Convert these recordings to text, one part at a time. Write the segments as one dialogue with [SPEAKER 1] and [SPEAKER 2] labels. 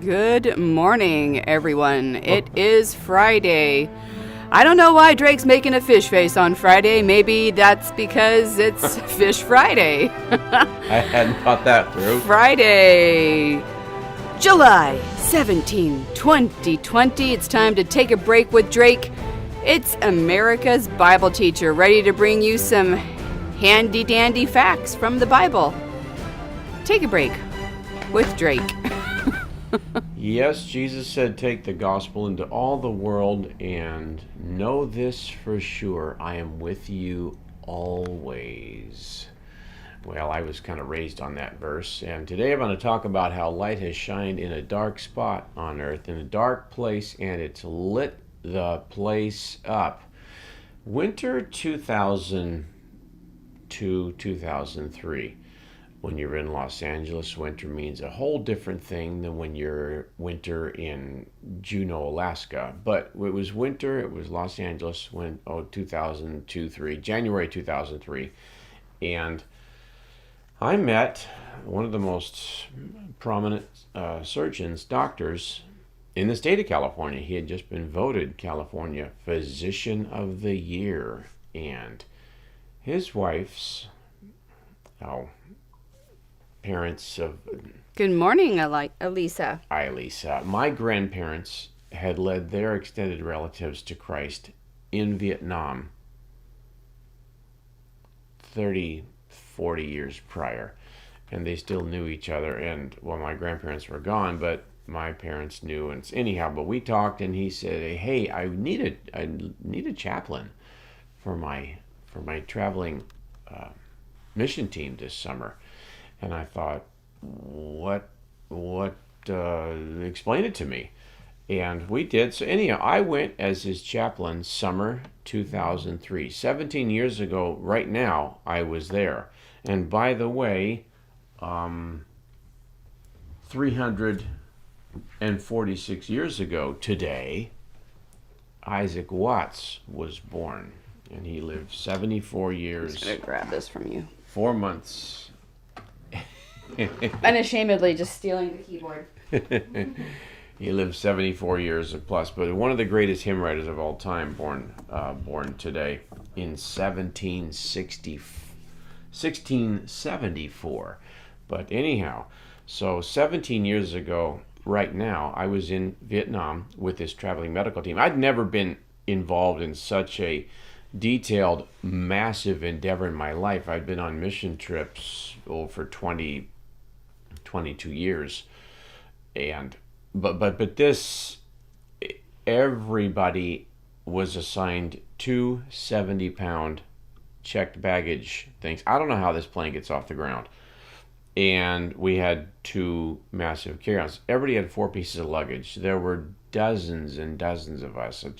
[SPEAKER 1] Good morning, everyone. It is Friday. I don't know why Drake's making a fish face on Friday. Maybe that's because it's Fish Friday.
[SPEAKER 2] I hadn't thought that through.
[SPEAKER 1] Friday, July 17, 2020. It's time to take a break with Drake. It's America's Bible teacher, ready to bring you some handy-dandy facts from the Bible. Take a break with Drake.
[SPEAKER 2] Yes, Jesus said, take the gospel into all the world and know this for sure, I am with you always. Well, I was kind of raised on that verse, and today I'm going to talk about how light has shined in a dark spot on earth, in a dark place, and it's lit the place up. Winter 2002, 2003. When you're in Los Angeles, winter means a whole different thing than when you're winter in Juneau, Alaska. But it was winter, it was Los Angeles, 2002-3, January 2003. And I met one of the most prominent surgeons, doctors in the state of California. He had just been voted California Physician of the Year. And his wife's, parents of...
[SPEAKER 1] Good morning, Elisa.
[SPEAKER 2] Hi, Elisa. My grandparents had led their extended relatives to Christ in Vietnam 30, 40 years prior. And they still knew each other. And, well, my grandparents were gone, but my parents knew. And anyhow, but we talked, and he said, hey, I need a chaplain for my traveling mission team this summer. And I thought, explain it to me. And we did. So anyhow, I went as his chaplain summer 2003. 17 years ago, right now, I was there. And by the way, 346 years ago today, Isaac Watts was born. And he lived 74 years.
[SPEAKER 1] I'm just going to grab this from you.
[SPEAKER 2] 4 months.
[SPEAKER 1] Unashamedly just stealing the keyboard.
[SPEAKER 2] He lived 74 years plus, but one of the greatest hymn writers of all time, born today in 1674. But anyhow, so 17 years ago, right now, I was in Vietnam with this traveling medical team. I'd never been involved in such a detailed, massive endeavor in my life. I'd been on mission trips for 22 years, and but this, everybody was assigned two 70-pound checked baggage things. I don't know how this plane gets off the ground. And we had two massive carry-ons. Everybody had 4 pieces of luggage. There were dozens and dozens of us. A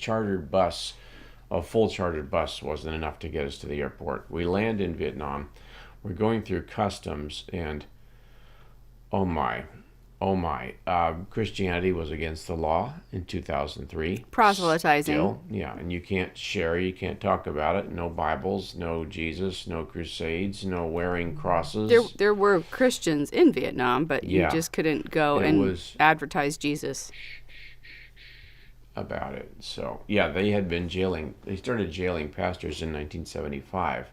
[SPEAKER 2] full chartered bus wasn't enough to get us to the airport. We land in Vietnam. We're going through customs, and oh my, Christianity was against the law in 2003.
[SPEAKER 1] Proselytizing.
[SPEAKER 2] Still, yeah, and you can't share, you can't talk about it. No Bibles, no Jesus, no crusades, no wearing crosses.
[SPEAKER 1] There were Christians in Vietnam, but you just couldn't go and advertise Jesus
[SPEAKER 2] about it. So, yeah, they started jailing pastors in 1975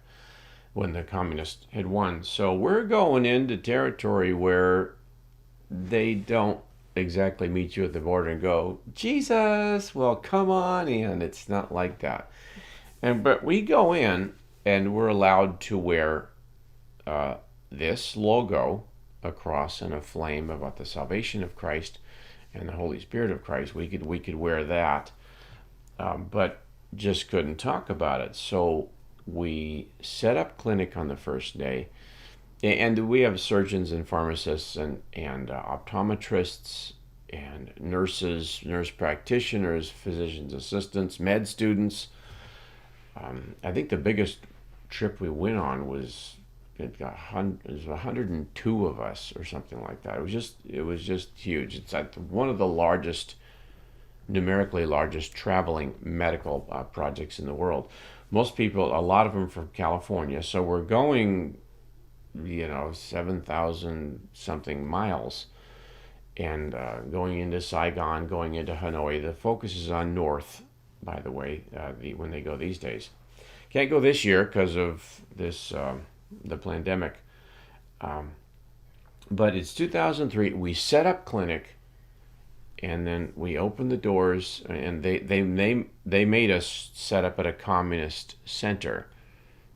[SPEAKER 2] when the communists had won. So we're going into territory where they don't exactly meet you at the border and go, Jesus, well, come on in. It's not like that. But we go in, and we're allowed to wear this logo, a cross and a flame about the salvation of Christ and the Holy Spirit of Christ. We could wear that, but just couldn't talk about it. So we set up clinic on the first day, and we have surgeons and pharmacists and optometrists and nurses, nurse practitioners, physicians assistants, med students. I think the biggest trip we went on was 102 of us or something like that. It was just huge. It's like one of the numerically largest traveling medical projects in the world. Most people, a lot of them from California, so we're going 7,000 something miles, and going into Saigon, going into Hanoi. The focus is on north, by the way, when they go these days. Can't go this year because of this the pandemic. But it's 2003. We set up clinic, and then we opened the doors, and they made us set up at a communist center,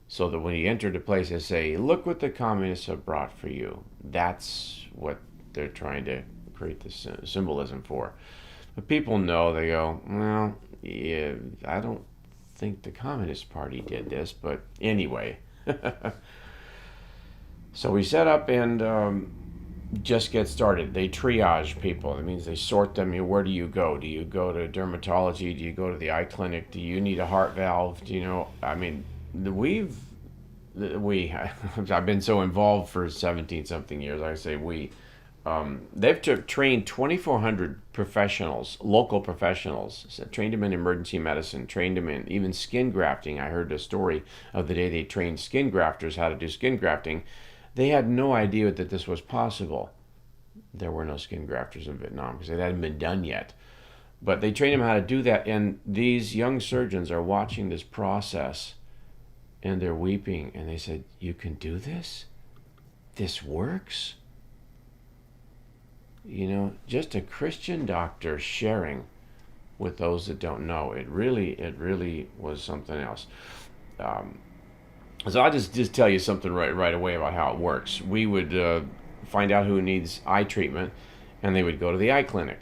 [SPEAKER 2] so that when you entered the place, they say, "Look what the communists have brought for you." That's what they're trying to create this symbolism for. But people know. They go, "Well, yeah, I don't think the Communist Party did this," but anyway. So we set up and just get started. They triage people. That means they sort them. Where do you go? Do you go to dermatology? Do you go to the eye clinic? Do you need a heart valve? Do you know? I mean, I've been so involved for 17 something years. I say we. They've trained 2,400 professionals, local professionals, so trained them in emergency medicine, trained them in even skin grafting. I heard a story of the day they trained skin grafters how to do skin grafting. They had no idea that this was possible. There were no skin grafters in Vietnam because it hadn't been done yet. But they trained them how to do that, and these young surgeons are watching this process, and they're weeping, and they said, "You can do this? This works?" You know, just a Christian doctor sharing with those that don't know. It really was something else. So I'll just tell you something right away about how it works. We would find out who needs eye treatment, and they would go to the eye clinic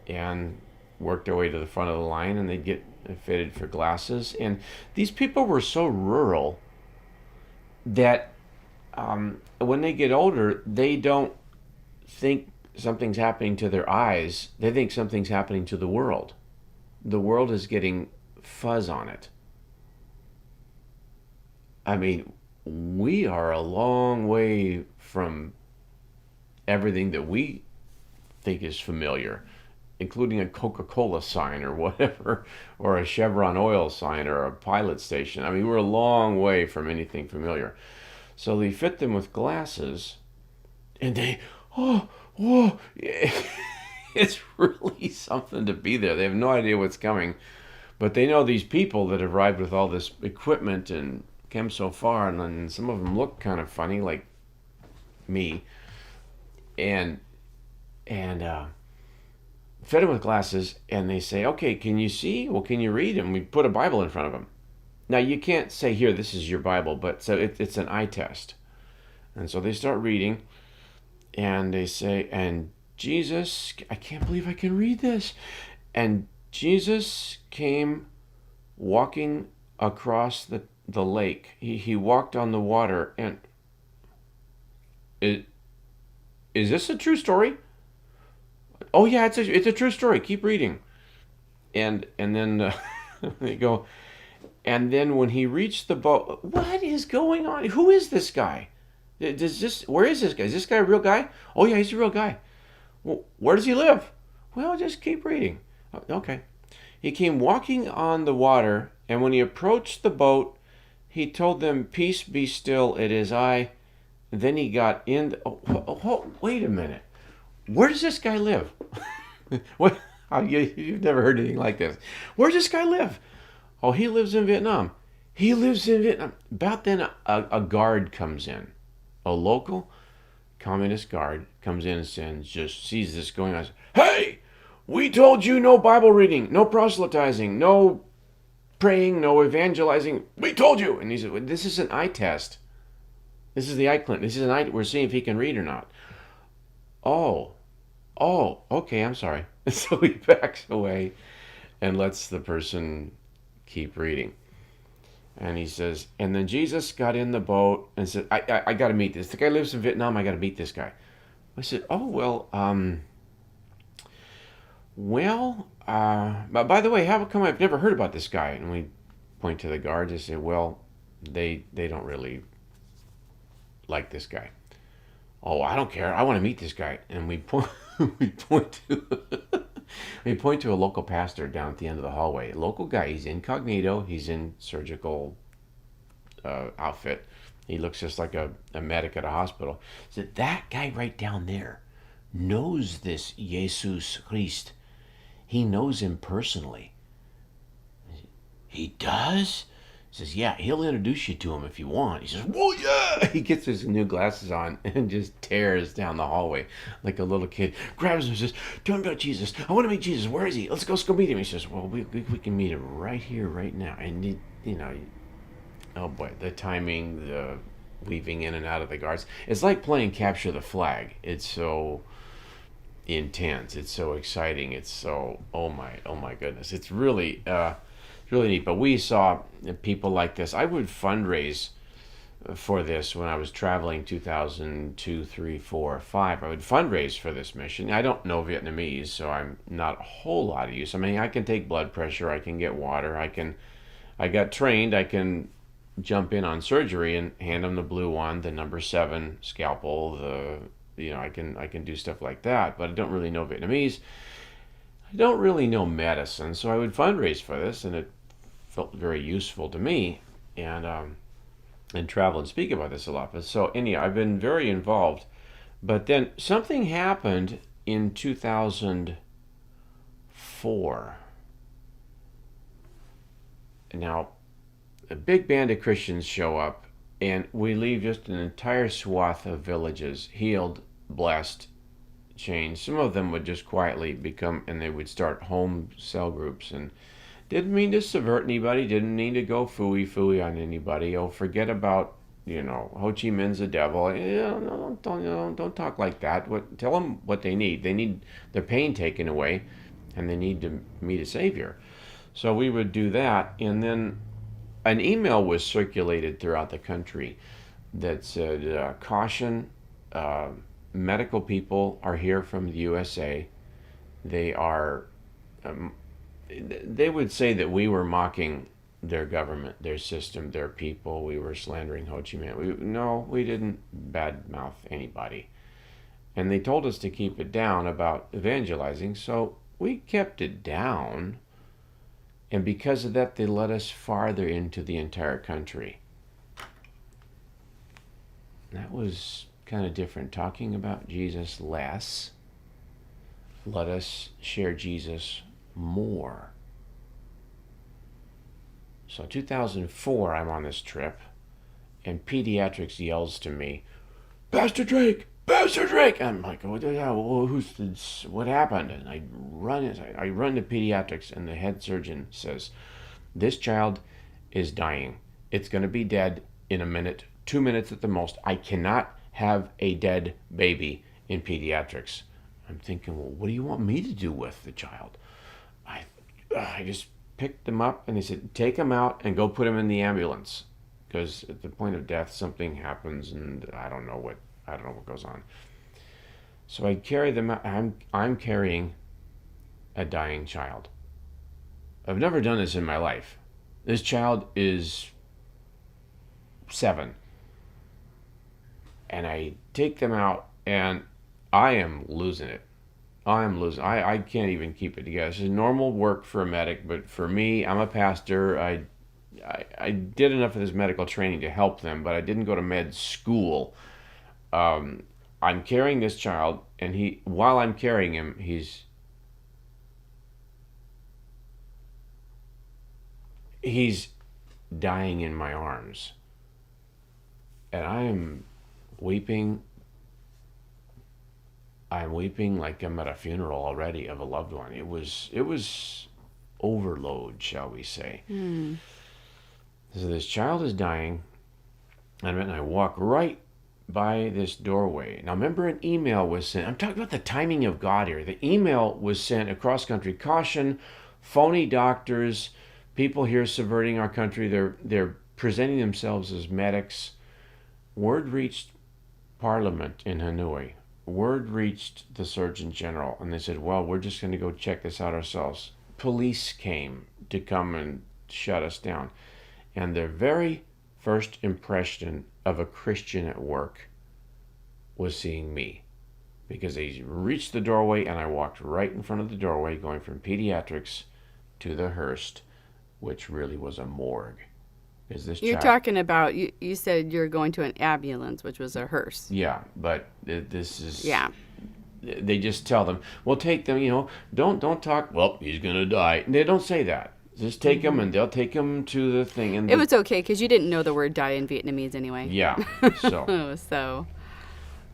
[SPEAKER 2] and work their way to the front of the line, and they'd get fitted for glasses. And these people were so rural that when they get older, they don't think something's happening to their eyes. They think something's happening to the world. The world is getting fuzz on it. I mean, we are a long way from everything that we think is familiar, including a Coca-Cola sign or whatever, or a Chevron oil sign or a pilot station. I mean, we're a long way from anything familiar. So they fit them with glasses, and they, whoa, it's really something to be there. They have no idea what's coming, but they know these people that arrived with all this equipment and came so far, and then some of them look kind of funny, like me, and fed them with glasses, and they say, "Okay, can you see? Well, can you read?" And we put a Bible in front of them. Now, you can't say, "Here, this is your Bible," but so it's an eye test. And so they start reading, and they say, "And Jesus, I can't believe I can read this. And Jesus came walking across the lake. He walked on the water." And is this a true story? "Oh yeah, it's a true story. Keep reading." And then they go, and then when he reached the boat, "What is going on? Who is this guy? Where is this guy? Is this guy a real guy?" "Oh yeah, he's a real guy." "Well, where does he live?" "Well, just keep reading." "Okay." "He came walking on the water, and when he approached the boat, he told them, 'Peace, be still, it is I.' And then he got in." Wait a minute. Where does this guy live? What? You've never heard anything like this. Where does this guy live? "Oh, he lives in Vietnam." "He lives in Vietnam." About then, a guard comes in. A local communist guard comes in and just sees this going on. "Hey, we told you no Bible reading, no proselytizing, no praying, no evangelizing. We told you." And he said, "Well, this is an eye test. This is the eye clinic. This is an eye. We're seeing if he can read or not." Oh, okay, I'm sorry. So he backs away and lets the person keep reading. And he says, and then Jesus got in the boat and said, I got to meet this. The guy lives in Vietnam. I got to meet this guy. I said, "Oh, well, but by the way, how come I've never heard about this guy?" And we point to the guards and say, "Well, they don't really like this guy." "Oh, I don't care. I want to meet this guy." And we point to a local pastor down at the end of the hallway. A local guy. He's incognito. He's in surgical outfit. He looks just like a medic at a hospital. I said, "That guy right down there, knows this Jesus Christ. He knows him personally. He does? He says, yeah, he'll introduce you to him if you want. He says, well, yeah. He gets his new glasses on and just tears down the hallway like a little kid. Grabs him and says, tell me about Jesus. I want to meet Jesus. Where is he? Let's go meet him. He says, well, we can meet him right here, right now. And, oh boy, the timing, the weaving in and out of the guards. It's like playing Capture the Flag. It's so intense. It's so exciting. It's so, oh my goodness. It's really neat. But we saw people like this. I would fundraise for this when I was traveling 2002, 3, 4, 5. I would fundraise for this mission. I don't know Vietnamese, so I'm not a whole lot of use. I mean, I can take blood pressure. I can get water. I got trained. I can jump in on surgery and hand them the blue one, the number 7 scalpel. I can do stuff like that. But I don't really know Vietnamese. I don't really know medicine, so I would fundraise for this, and it felt very useful to me, and travel and speak about this a lot. But so anyhow, I've been very involved. But then something happened in 2004. Now, a big band of Christians show up, and we leave just an entire swath of villages healed, blessed, changed. Some of them would just quietly and they would start home cell groups, and didn't mean to subvert anybody, didn't mean to go phooey on anybody. Oh, forget about, Ho Chi Minh's the devil. Don't talk like that. Tell them what they need. They need their pain taken away, and they need to meet a Savior. So we would do that, and then an email was circulated throughout the country that said, caution, medical people are here from the USA. They would say that we were mocking their government, their system, their people. We were slandering Ho Chi Minh. We didn't badmouth anybody. And they told us to keep it down about evangelizing, so we kept it down. And because of that, they let us farther into the entire country. That was kind of different. Talking about Jesus less. Let us share Jesus more. So 2004, I'm on this trip, and pediatrics yells to me, Pastor Drake! I'm like, what happened? And I run to pediatrics, and the head surgeon says, this child is dying. It's going to be dead in a minute, 2 minutes at the most. I cannot have a dead baby in pediatrics. I'm thinking, well, what do you want me to do with the child? I just picked them up, and they said, take them out and go put them in the ambulance, because at the point of death, something happens, and I don't know what goes on. So I carry them out. I'm carrying a dying child. I've never done this in my life. This child is 7. And I take them out, and I am losing it. I can't even keep it together. This is normal work for a medic, but for me, I'm a pastor. I did enough of this medical training to help them, but I didn't go to med school. I'm carrying this child, and while I'm carrying him, he's dying in my arms. And I am weeping. I'm weeping like I'm at a funeral already of a loved one. It was overload, shall we say. So this child is dying, and I walk right by this doorway. Now remember, an email was sent. I'm talking about the timing of God here. The email was sent across country. Caution, phony doctors, people here subverting our country. They're presenting themselves as medics. Word reached Parliament in Hanoi. Word reached the Surgeon General, and they said, well, we're just going to go check this out ourselves. Police came to come and shut us down. And their very first impression of a Christian at work was seeing me, because they reached the doorway, and I walked right in front of the doorway, going from pediatrics to the Hearst, which really was a morgue.
[SPEAKER 1] You're talking about, you said you're going to an ambulance, which was a hearse.
[SPEAKER 2] Yeah, but this is...
[SPEAKER 1] Yeah.
[SPEAKER 2] they just tell them, well, take them, don't talk, well, he's going to die. And they don't say that. Just take him, and they'll take him to the thing. And
[SPEAKER 1] It was okay because you didn't know the word die in Vietnamese anyway.
[SPEAKER 2] Yeah, so
[SPEAKER 1] So,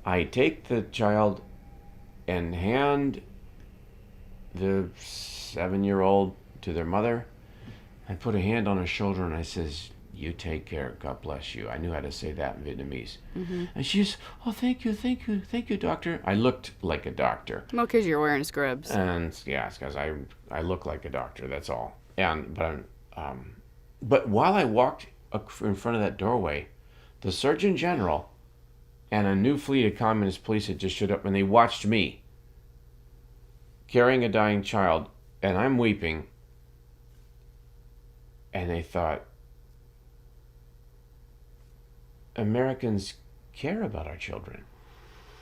[SPEAKER 2] I take the child and hand the 7-year-old to their mother. I put a hand on her shoulder and I says, you take care, God bless you. I knew how to say that in Vietnamese. And she's, oh, thank you, doctor. I looked like a doctor.
[SPEAKER 1] well, because you're wearing scrubs.
[SPEAKER 2] And yeah, it's because I look like a doctor, that's all. But while I walked in front of that doorway, the Surgeon General and a new fleet of communist police had just showed up, and they watched me carrying a dying child, and I'm weeping, and they thought, Americans care about our children.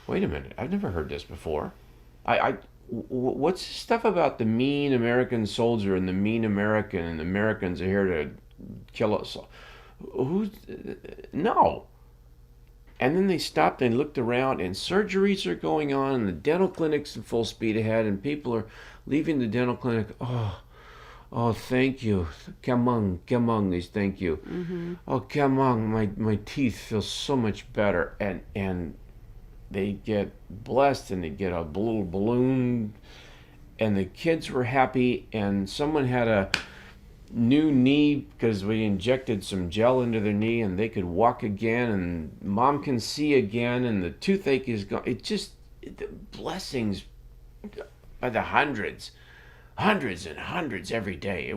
[SPEAKER 2] Wait a minute, I've never heard this before. What's this stuff about the mean American soldier and the mean American and the Americans are here to kill us? No. And then they stopped and looked around, and surgeries are going on, and the dental clinic's in full speed ahead, and people are leaving the dental clinic. Oh, thank you. Come on, they thank you. Oh, come on, my teeth feel so much better. And they get blessed, and they get a little balloon, and the kids were happy, and someone had a new knee because we injected some gel into their knee, and they could walk again, and mom can see again, and the toothache is gone. The blessings by the hundreds and hundreds every day.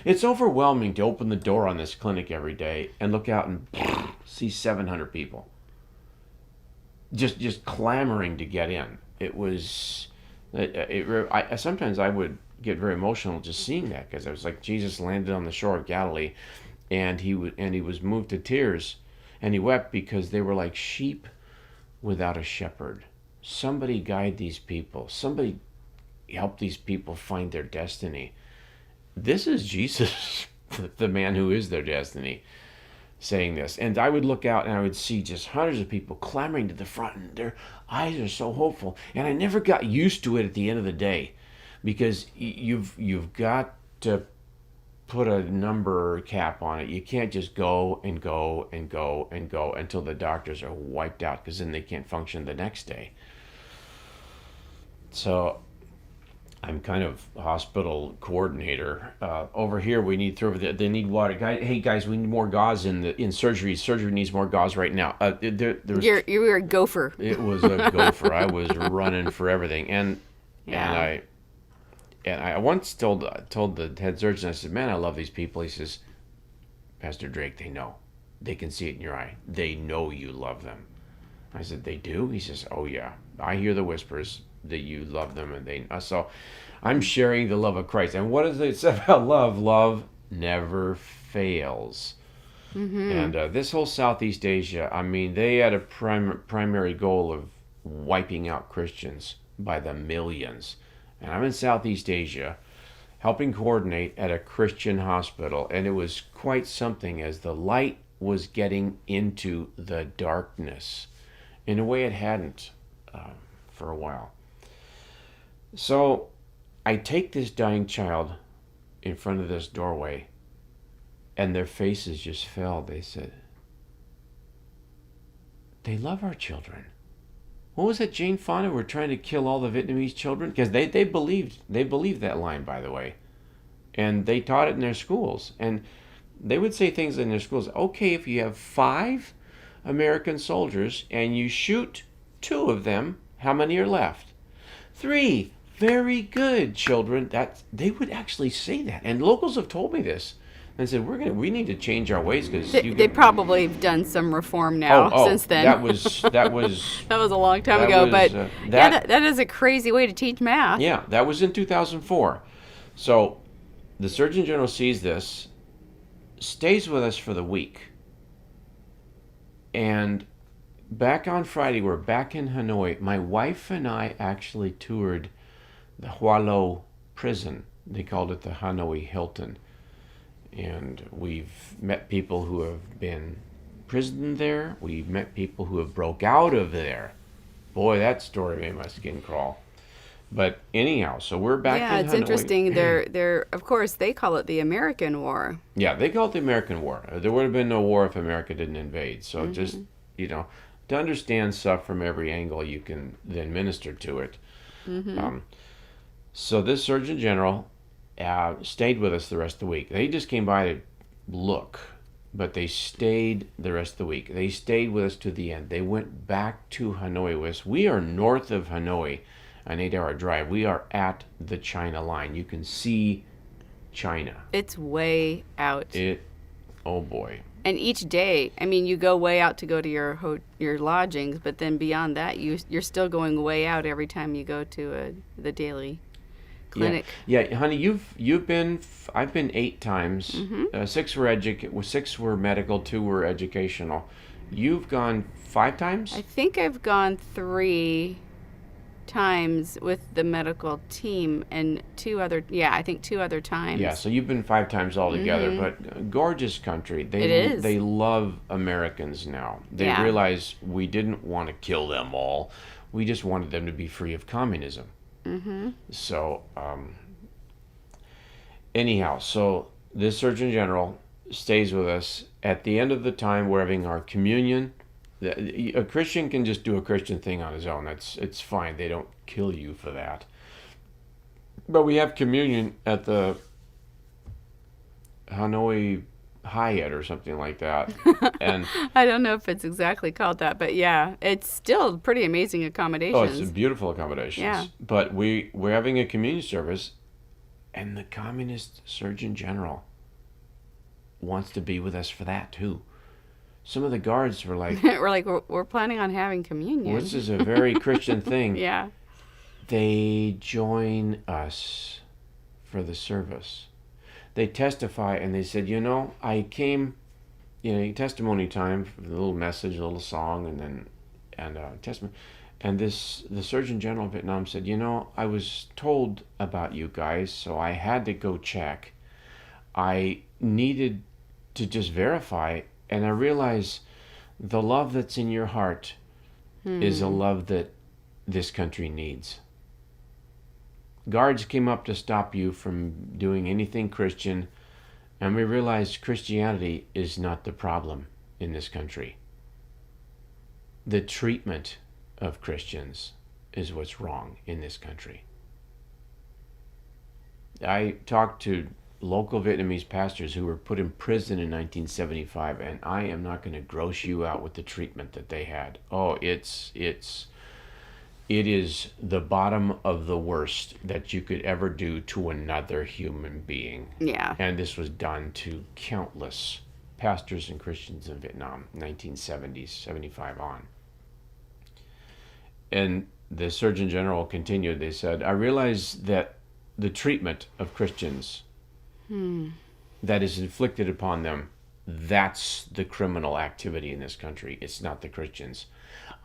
[SPEAKER 2] It's overwhelming to open the door on this clinic every day and look out and see 700 people just clamoring to get in. Sometimes I would get very emotional just seeing that, because it was like Jesus landed on the shore of Galilee, and he was moved to tears, and he wept because they were like sheep without a shepherd. Somebody guide these people. Somebody help these people find their destiny. This is Jesus, the man who is their destiny, saying this. And I would look out and I would see just hundreds of people clamoring to the front, and their eyes are so hopeful. And I never got used to it at the end of the day, because you've got to put a number cap on it. You can't just go and go and go and go until the doctors are wiped out, because then they can't function the next day. So I'm kind of hospital coordinator. Over here, we need they need water. Hey guys, we need more gauze in surgery. Surgery needs more gauze right now.
[SPEAKER 1] You were a gopher.
[SPEAKER 2] It was a gopher. I was running for everything, and I once told the head surgeon, I said, man, I love these people. He says, Pastor Drake, they know. They can see it in your eye. They know you love them. I said, they do? He says, oh yeah. I hear the whispers that you love them, and so I'm sharing the love of Christ. And what does it say about love? Love never fails. And this whole Southeast Asia, I mean, they had a primary goal of wiping out Christians by the millions. And I'm in Southeast Asia helping coordinate at a Christian hospital, and it was quite something as the light was getting into the darkness in a way it hadn't for a while. So I take this dying child in front of this doorway, and their faces just fell. They said, they love our children. What was it, Jane Fonda? We're trying to kill all the Vietnamese children? Because they believed that line, by the way. And they taught it in their schools. And they would say things in their schools. Okay, if you have 5 American soldiers and you shoot 2 of them, how many are left? 3. Very good, children. They would actually say that. And locals have told me this. And said, we need to change our ways, because
[SPEAKER 1] they probably have done some reform now since then.
[SPEAKER 2] that was
[SPEAKER 1] that was a long time ago. But that is a crazy way to teach math.
[SPEAKER 2] Yeah, that was in 2004. So the Surgeon General sees this, stays with us for the week, and back on Friday, we're back in Hanoi. My wife and I actually toured the Hoa Lo prison. They called it the Hanoi Hilton. And we've met people who have been imprisoned there. We've met people who have broke out of there Boy, that story made my skin crawl. But anyhow, so we're back
[SPEAKER 1] Yeah,
[SPEAKER 2] in
[SPEAKER 1] it's
[SPEAKER 2] Hanoi.
[SPEAKER 1] interesting. They're of course they call it the American War.
[SPEAKER 2] Yeah, they call it the American War. There would have been no war if America didn't invade. So just, you know, to understand stuff from every angle, you can then minister to it. Um, so this Surgeon General stayed with us the rest of the week. They just came by to look, but they stayed the rest of the week. They stayed with us to the end. They went back to Hanoi with us. We are north of Hanoi, an 8-hour drive. We are at the China line. You can see China.
[SPEAKER 1] It's way out.
[SPEAKER 2] Oh boy.
[SPEAKER 1] And each day, I mean, you go way out to go to your lodgings, but then beyond that, you're still going way out every time you go to the daily clinic.
[SPEAKER 2] Yeah, honey, you've been. I've been 8 times. 6 were medical, 2 were educational. You've gone 5 times.
[SPEAKER 1] I think I've gone 3 times with the medical team and 2 other times.
[SPEAKER 2] Yeah, so you've been 5 times altogether, but gorgeous country.
[SPEAKER 1] It is.
[SPEAKER 2] They love Americans now. They realize we didn't want to kill them all. We just wanted them to be free of communism. So, anyhow, so this Surgeon General stays with us. At the end of the time, we're having our communion. A Christian can just do a Christian thing on his own. It's fine. They don't kill you for that. But we have communion at the Hanoi Hyatt or something like that. And
[SPEAKER 1] I don't know if it's exactly called that, but yeah, it's still pretty amazing accommodations.
[SPEAKER 2] it's beautiful accommodations.
[SPEAKER 1] Yeah.
[SPEAKER 2] But we're having a communion service, and the Communist Surgeon General wants to be with us for that too. Some of the guards were like,
[SPEAKER 1] we're planning on having communion.
[SPEAKER 2] this is a very Christian thing.
[SPEAKER 1] Yeah.
[SPEAKER 2] They join us for the service. They testify, and they said, I came, testimony time, a little message, a little song, and testimony. And the Surgeon General of Vietnam said, I was told about you guys, so I had to go check. I needed to just verify, and I realized the love that's in your heart is a love that this country needs. Guards came up to stop you from doing anything Christian, and we realized Christianity is not the problem in this country. The treatment of Christians is what's wrong in this country. I talked to local Vietnamese pastors who were put in prison in 1975, and I am not going to gross you out with the treatment that they had. Oh, it is the bottom of the worst that you could ever do to another human being.
[SPEAKER 1] Yeah.
[SPEAKER 2] And this was done to countless pastors and Christians in Vietnam, 1970s, 75 on. And the Surgeon General continued, they said, I realize that the treatment of Christians that is inflicted upon them, that's the criminal activity in this country. It's not the Christians.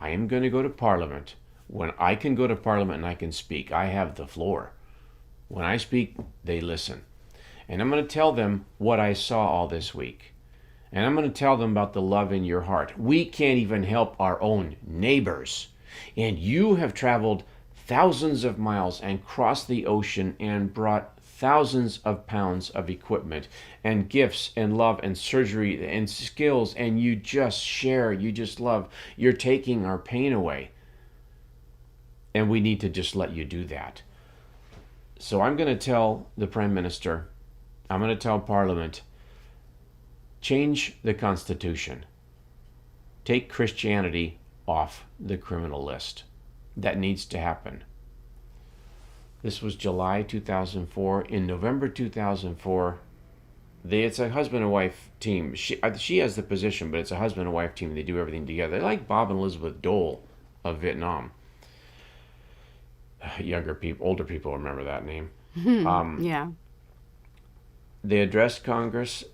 [SPEAKER 2] I am going to go to Parliament. When I can go to Parliament and I can speak, I have the floor. When I speak, they listen. And I'm going to tell them what I saw all this week. And I'm going to tell them about the love in your heart. We can't even help our own neighbors. And you have traveled thousands of miles and crossed the ocean and brought thousands of pounds of equipment and gifts and love and surgery and skills, and you just share, you just love. You're taking our pain away. And we need to just let you do that. So I'm going to tell the Prime Minister, I'm going to tell Parliament, change the Constitution. Take Christianity off the criminal list. That needs to happen. This was July 2004. In November 2004, it's a husband and wife team. She has the position, but it's a husband and wife team. They do everything together. They're like Bob and Elizabeth Dole of Vietnam. Older people remember that name.
[SPEAKER 1] Yeah.
[SPEAKER 2] They addressed Congress,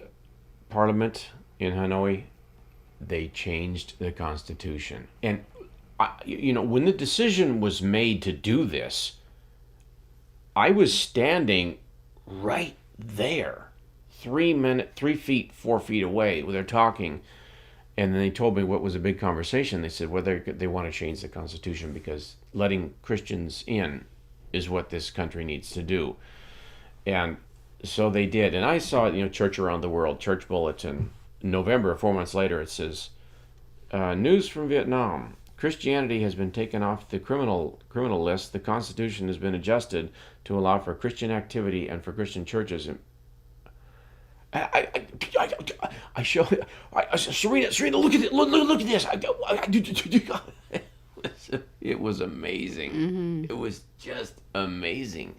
[SPEAKER 2] Parliament in Hanoi. They changed the Constitution. And, when the decision was made to do this, I was standing right there, 4 feet away, where they're talking. And then they told me what was a big conversation. They said, well, they want to change the Constitution because letting Christians in is what this country needs to do. And so they did. And I saw, Church Around the World, Church Bulletin, November, 4 months later, it says, news from Vietnam. Christianity has been taken off the criminal list. The Constitution has been adjusted to allow for Christian activity and for Christian churches. I show Serena, look at it. Look at this. It was amazing.
[SPEAKER 1] Mm-hmm.
[SPEAKER 2] It was just amazing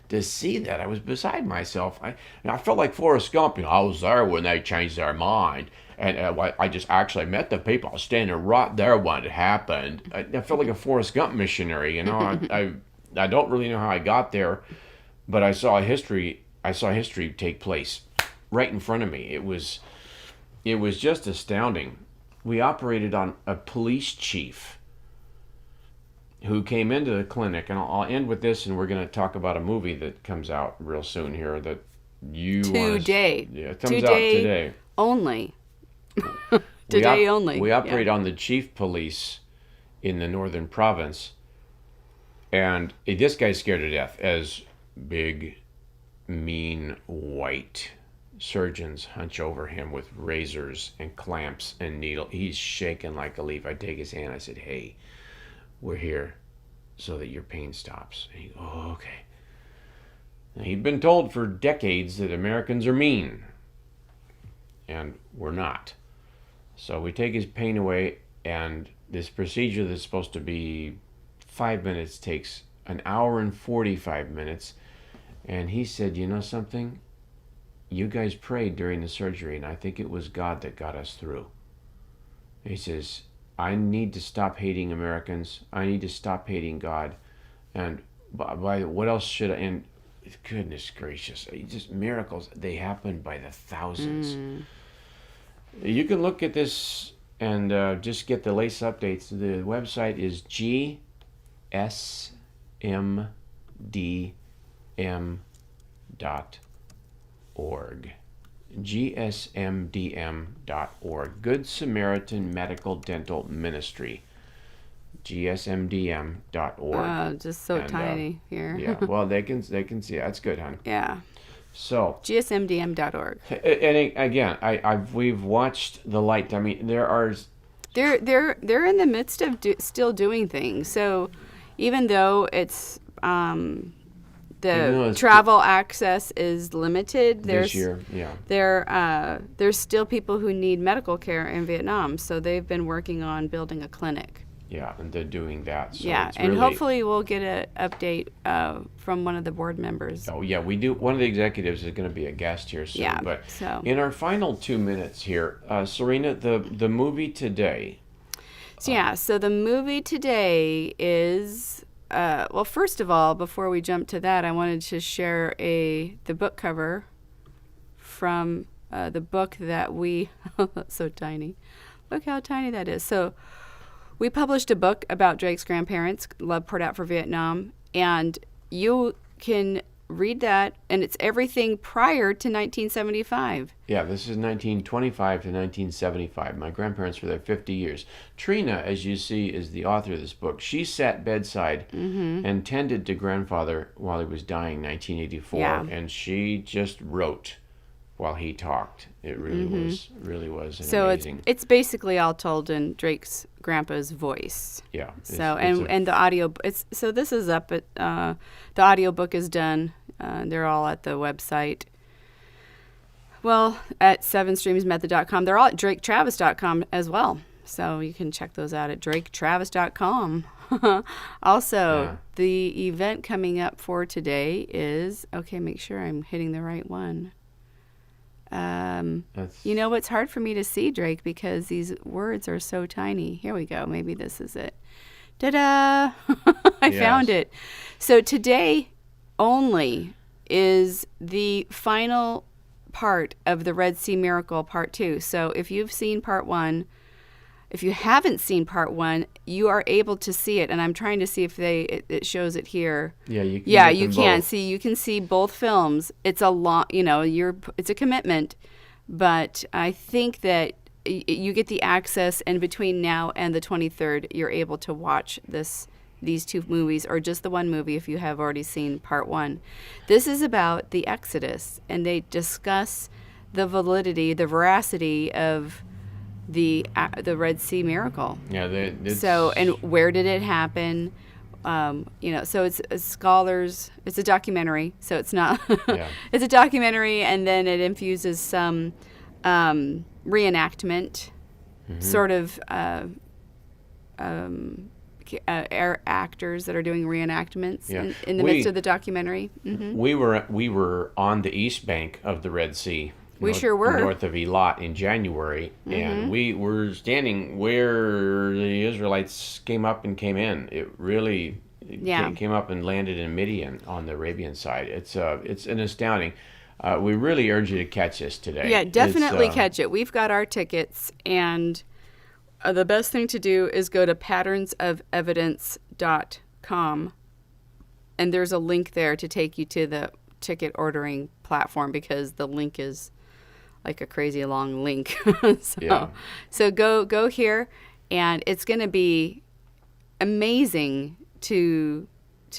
[SPEAKER 2] to see that. I was beside myself. I felt like Forrest Gump. I was there when they changed their mind. And I just actually met the people. I was standing right there when it happened. I felt like a Forrest Gump missionary. I don't really know how I got there, but I saw history take place right in front of me. It was just astounding. We operated on a police chief who came into the clinic, and I'll end with this, and we're going to talk about a movie that comes out real soon here that you
[SPEAKER 1] today.
[SPEAKER 2] It comes out today.
[SPEAKER 1] Only. Today only.
[SPEAKER 2] We operate on the chief police in the northern province, and this guy's scared to death as big, mean, white surgeons hunch over him with razors and clamps and needle. He's shaking like a leaf. I take his hand. I said, "Hey, we're here so that your pain stops." And he goes, "Oh, okay." Now, he'd been told for decades that Americans are mean, and we're not. So we take his pain away, and this procedure that's supposed to be 5 minutes takes an hour and 45 minutes. And he said, "You know something? You guys prayed during the surgery, and I think it was God that got us through." He says, "I need to stop hating Americans. I need to stop hating God. And by what else should I?" And goodness gracious, just miracles. They happen by the thousands. You can look at this and just get the latest updates. The website is gsmdm.org. gsmdm.org. Good Samaritan Medical Dental Ministry. gsmdm.org.
[SPEAKER 1] Oh, just so tiny here.
[SPEAKER 2] Yeah, well, they can see. That's good, hon.
[SPEAKER 1] Yeah.
[SPEAKER 2] So
[SPEAKER 1] gsmdm.org.
[SPEAKER 2] And again, we've watched the light. I mean, they're
[SPEAKER 1] in the midst of still doing things. So even though it's travel access is limited,
[SPEAKER 2] this year, yeah,
[SPEAKER 1] there's still people who need medical care in Vietnam. So they've been working on building a clinic.
[SPEAKER 2] Yeah, and they're doing that. So
[SPEAKER 1] yeah, and hopefully we'll get an update from one of the board members.
[SPEAKER 2] Oh, yeah, we do. One of the executives is going to be a guest here soon.
[SPEAKER 1] Yeah,
[SPEAKER 2] but in our final 2 minutes here, Serena, the movie today.
[SPEAKER 1] So the movie today is, well, first of all, before we jump to that, I wanted to share the book cover from the book that that's so tiny. Look how tiny that is. So we published a book about Drake's grandparents, Love Poured Out for Vietnam, and you can read that, and it's everything prior to 1975.
[SPEAKER 2] Yeah, this is 1925 to 1975. My grandparents were there 50 years. Trina, as you see, is the author of this book. She sat bedside and tended to grandfather while he was dying in 1984, and she just wrote while he talked. It really was amazing.
[SPEAKER 1] It's basically all told in Drake's grandpa's voice.
[SPEAKER 2] Yeah.
[SPEAKER 1] And the audio. This is up at the audiobook is done. They're all at the website. Well, at 7streamsmethod.com. They're all at draketravis.com as well. So you can check those out at draketravis.com. Also, the event coming up for today is make sure I'm hitting the right one. It's hard for me to see, Drake, because these words are so tiny. Here we go. Maybe this is it. Ta-da! I found it. So today only is the final part of the Red Sea Miracle Part 2. So if you've seen Part 1, if you haven't seen Part 1, you are able to see it. And I'm trying to see if it shows it here.
[SPEAKER 2] Yeah, you can.
[SPEAKER 1] Yeah, you can see. You can see both films. It's a long, it's a commitment, but I think that you get the access, and between now and the 23rd, you're able to watch these two movies, or just the one movie if you have already seen part one. This is about the Exodus, and they discuss the validity, the veracity of the Red Sea miracle.
[SPEAKER 2] Yeah.
[SPEAKER 1] So, and where did it happen? So it's scholars. It's a documentary, so it's not.
[SPEAKER 2] Yeah.
[SPEAKER 1] It's a documentary, and then it infuses some reenactment, sort of actors that are doing reenactments in the midst of the documentary. Mm-hmm.
[SPEAKER 2] We were on the east bank of the Red Sea.
[SPEAKER 1] We sure were.
[SPEAKER 2] North of Eilat in January, and we were standing where the Israelites came up and came in. It really came up and landed in Midian on the Arabian side. It's an astounding. We really urge you to catch this today.
[SPEAKER 1] Yeah, definitely catch it. We've got our tickets, and the best thing to do is go to patternsofevidence.com, and there's a link there to take you to the ticket ordering platform, because the link is like a crazy long link. So go here, and it's going to be amazing to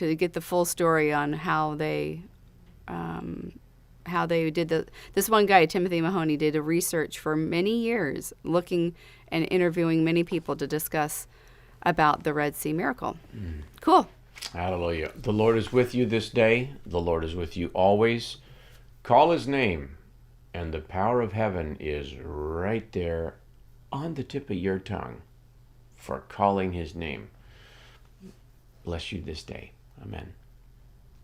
[SPEAKER 1] get the full story on how they did this one guy, Timothy Mahoney, did a research for many years, looking and interviewing many people to discuss about the Red Sea miracle. Cool.
[SPEAKER 2] Hallelujah. The Lord is with you this day. The Lord is with you always. Call his name, and the power of heaven is right there on the tip of your tongue for calling his name. Bless you this day. Amen.